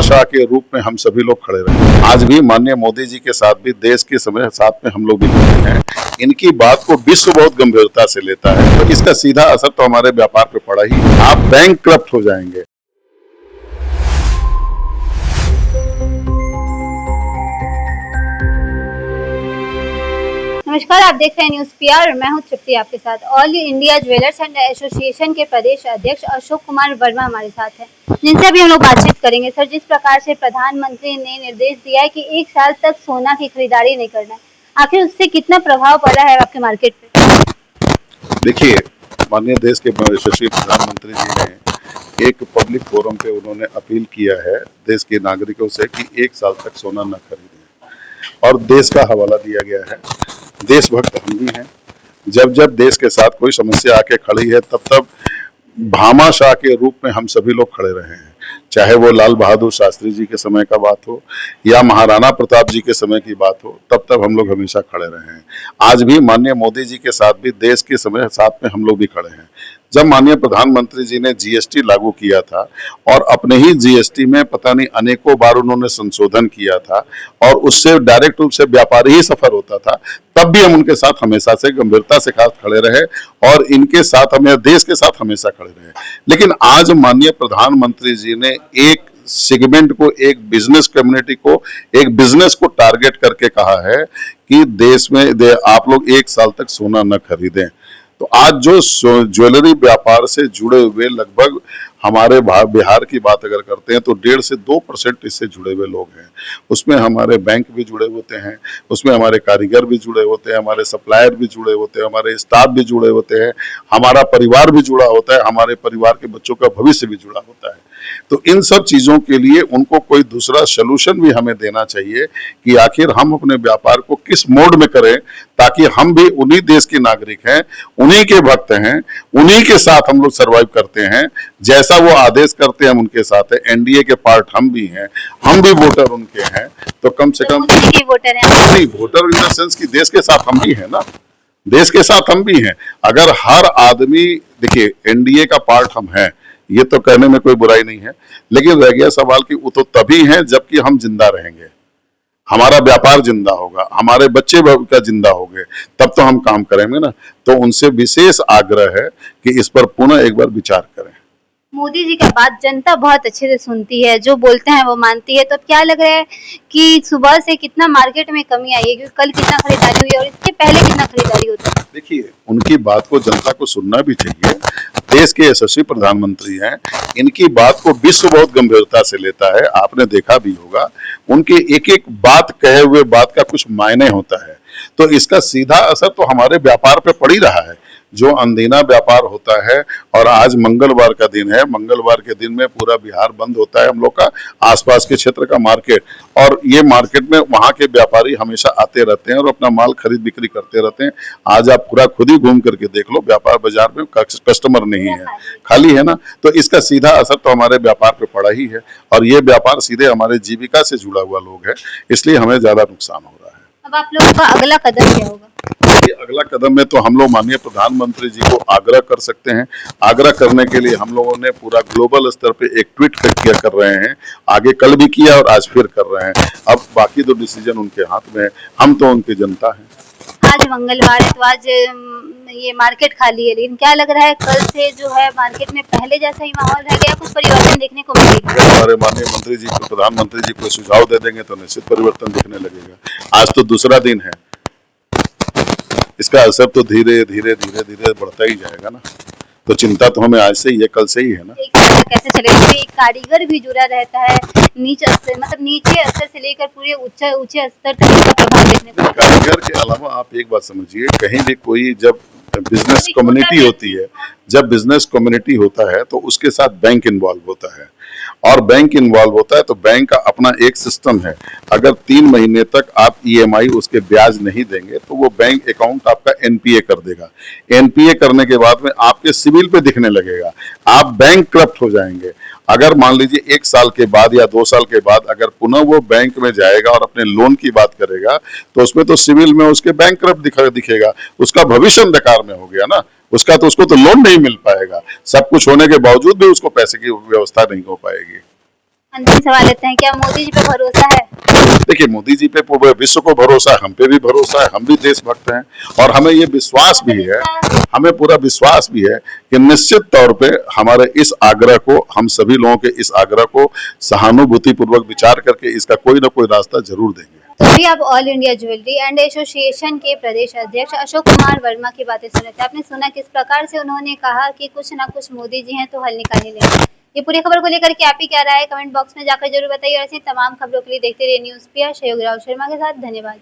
भामाशाह के रूप में हम सभी लोग खड़े रहे। आज भी माननीय मोदी जी के साथ भी देश के समय साथ में हम लोग भी खड़े हैं। इनकी बात को विश्व बहुत गंभीरता से लेता है, तो इसका सीधा असर तो हमारे व्यापार पे पड़ा ही। आप बैंकक्रप्ट हो जाएंगे। नमस्कार, आप देख रहे हैं न्यूज़ पीआर और मैं हूं तृप्ति आपके साथ। All India jewellers and association के प्रदेश अध्यक्ष अशोक कुमार वर्मा हमारे साथ हैं, जिनसे अभी हम लोग बातचीत करेंगे। सर, जिस प्रकार से प्रधानमंत्री ने निर्देश दिया है कि 1 साल तक सोना की खरीदारी नहीं करना है, आखिर उससे कितना प्रभाव पड़ा है आपके मार्केट पे? देखिए, माननीय देश के यशस्वी प्रधानमंत्री जी ने एक पब्लिक फोरम पे उन्होंने अपील किया है देश के नागरिकों से कि 1 साल तक सोना न खरीदें, और देश का हवाला दिया गया है। देशभक्त हम भी हैं। जब जब देश के साथ कोई समस्या आके खड़ी है, तब तब भामाशाह के रूप में हम सभी लोग खड़े रहे हैं। चाहे वो लाल बहादुर शास्त्री जी के समय का बात हो या महाराणा प्रताप जी के समय की बात हो, तब तब हम लोग हमेशा खड़े रहे हैं। आज भी माननीय मोदी जी के साथ भी देश के समय साथ में हम लोग भी खड़े हैं। जब माननीय प्रधानमंत्री जी ने जीएसटी लागू किया था और अपने ही जीएसटी में पता नहीं अनेकों बार उन्होंने संशोधन किया था और उससे डायरेक्ट रूप से व्यापारी ही सफर होता था, तब भी हम उनके साथ हमेशा से गंभीरता से खास खड़े रहे और इनके साथ हमें देश के साथ हमेशा खड़े रहे। लेकिन आज माननीय प्रधानमंत्री जी ने एक सेगमेंट को, एक बिजनेस कम्युनिटी को, एक बिजनेस को टारगेट करके कहा है कि देश में आप लोग 1 साल तक सोना न खरीदें। तो आज जो ज्वेलरी व्यापार से जुड़े हुए लगभग हमारे बिहार की बात अगर करते हैं तो 1.5 से 2% इससे जुड़े हुए लोग हैं। उसमें हमारे बैंक भी जुड़े होते हैं, उसमें हमारे कारीगर भी जुड़े होते हैं, हमारे सप्लायर भी जुड़े होते हैं, हमारे स्टाफ भी जुड़े होते हैं, हमारा परिवार भी जुड़ा होता है, हमारे परिवार के बच्चों का भविष्य भी जुड़ा होता है। तो इन सब चीजों के लिए उनको कोई दूसरा सोल्यूशन भी हमें देना चाहिए कि आखिर हम अपने व्यापार को किस मोड में करें, ताकि हम भी उन्हीं देश के नागरिक हैं, उन्हीं के भक्त हैं, उन्हीं के साथ हम लोग सर्वाइव करते हैं। जैसा वो आदेश करते हैं हम उनके साथ है। एनडीए के पार्ट हम भी हैं, हम भी वोटर उनके हैं, तो कम से कम वोटर हैं। नहीं, वोटर इन द सेंस की देश के साथ हम भी हैं ना, देश के साथ हम भी हैं। अगर हर आदमी, देखिए एनडीए का पार्ट हम हैं, ये तो कहने में कोई बुराई नहीं है, लेकिन रह गया सवाल कि वो तो तभी हैं जबकि हम जिंदा रहेंगे, हमारा व्यापार जिंदा होगा, हमारे बच्चे का जिंदा होंगे, तब तो हम काम करेंगे ना। तो उनसे विशेष आग्रह है कि इस पर पुनः एक बार विचार करें। मोदी जी का बात जनता बहुत अच्छे से सुनती है, जो बोलते हैं वो मानती है। तो अब क्या लग रहा है कि सुबह से कितना मार्केट में कमी आई है, क्योंकि कल कितना खरीदारी हुई और इससे पहले कितना खरीदारी होता है? देखिए, उनकी बात को जनता को सुनना भी चाहिए। देश के यशस्वी प्रधानमंत्री हैं, इनकी बात को विश्व बहुत गंभीरता से लेता है। आपने देखा भी होगा, उनके एक एक बात, कहे हुए बात का कुछ मायने होता है। तो इसका सीधा असर तो हमारे व्यापार पे पड़ ही रहा है। जो अनदीना व्यापार होता है, और आज मंगलवार का दिन है, मंगलवार के दिन में पूरा बिहार बंद होता है, हम लोग का आसपास के क्षेत्र का मार्केट, और ये मार्केट में वहाँ के व्यापारी हमेशा आते रहते हैं और अपना माल खरीद बिक्री करते रहते हैं। आज आप पूरा खुद ही घूम करके देख लो, व्यापार बाजार में कस्टमर नहीं है, खाली है ना। तो इसका सीधा असर तो हमारे व्यापार पे पड़ा ही है, और ये व्यापार सीधे हमारे जीविका से जुड़ा हुआ लोग है, इसलिए हमें ज्यादा नुकसान हो रहा है। अब आप लोगों का अगला कदम क्या होगा? अगला कदम में तो हम लोग माननीय प्रधानमंत्री जी को आग्रह कर सकते हैं। आग्रह करने के लिए हम लोगों ने पूरा ग्लोबल स्तर पे एक ट्वीट कर रहे हैं, आगे कल भी किया और आज फिर कर रहे हैं। अब बाकी तो डिसीजन उनके हाथ में है, हम तो उनकी जनता हैं। आज मंगलवार है, तो आज ये मार्केट खाली है, लेकिन क्या लग रहा है कल से जो है मार्केट में पहले जैसा ही माहौल रह गया, कुछ परिवर्तन देखने को मिलेगा? अगर हमारे माननीय मंत्री जी को, प्रधानमंत्री जी को सुझाव दे देंगे तो निश्चित परिवर्तन दिखने लगेगा। आज तो दूसरा दिन है, इसका असर तो धीरे धीरे धीरे धीरे बढ़ता ही जाएगा ना। तो चिंता तो हमें आज से ही है, कल से ही है ना। कैसे चलेगा? एक कारीगर भी जुड़ा रहता है नीचे स्तर, मतलब नीचे स्तर से लेकर पूरे ऊंचे स्तर तक इसका प्रभाव देखने को। कारीगर के अलावा आप एक बात समझिए, कहीं भी कोई जब बिजनेस कम्युनिटी होती है, जब बिजनेस कम्युनिटी होता है तो उसके साथ बैंक इन्वॉल्व होता है, और बैंक इन्वॉल्व होता है तो बैंक का अपना एक सिस्टम है। अगर 3 महीने तक आप ईएमआई उसके ब्याज नहीं देंगे तो वो बैंक अकाउंट आपका एनपीए कर देगा। एनपीए करने के बाद में आपके सिविल पे दिखने लगेगा, आप बैंकक्रप्ट हो जाएंगे। अगर मान लीजिए 1 साल के बाद या 2 साल के बाद अगर पुनः वो बैंक में जाएगा और अपने लोन की बात करेगा, तो उसमें तो सिविल में उसके बैंकक्रप्ट दिखेगा, उसका भविष्य अंधकार में हो गया ना। उसका तो, उसको तो लोन नहीं मिल पाएगा, सब कुछ होने के बावजूद भी उसको पैसे की व्यवस्था नहीं हो पाएगी। अंतिम सवाल लेते हैं, क्या मोदी जी पे भरोसा है? देखिए, मोदी जी पे पूरे विश्व को भरोसा है, हम पे भी भरोसा है, हम भी देशभक्त हैं और हमें ये विश्वास भी है, हमें पूरा विश्वास भी है कि निश्चित तौर पे हमारे इस आग्रह को, हम सभी लोगों के इस आग्रह को सहानुभूति पूर्वक विचार करके इसका कोई ना कोई रास्ता जरूर देंगे। तो अभी आप all India jewellery and association के प्रदेश अध्यक्ष अशोक कुमार वर्मा की बातें सुन रहे थे। आपने सुना किस प्रकार से उन्होंने कहा कि कुछ ना कुछ मोदी जी हैं तो हल निकाल ही लेंगे। ये पूरी खबर को लेकर के आप ही क्या राय है, कमेंट बॉक्स में जाकर जरूर बताइए और ऐसी तमाम खबरों के लिए देखते रहिए न्यूज़ PIA। सहयोगी राव शर्मा के साथ, धन्यवाद।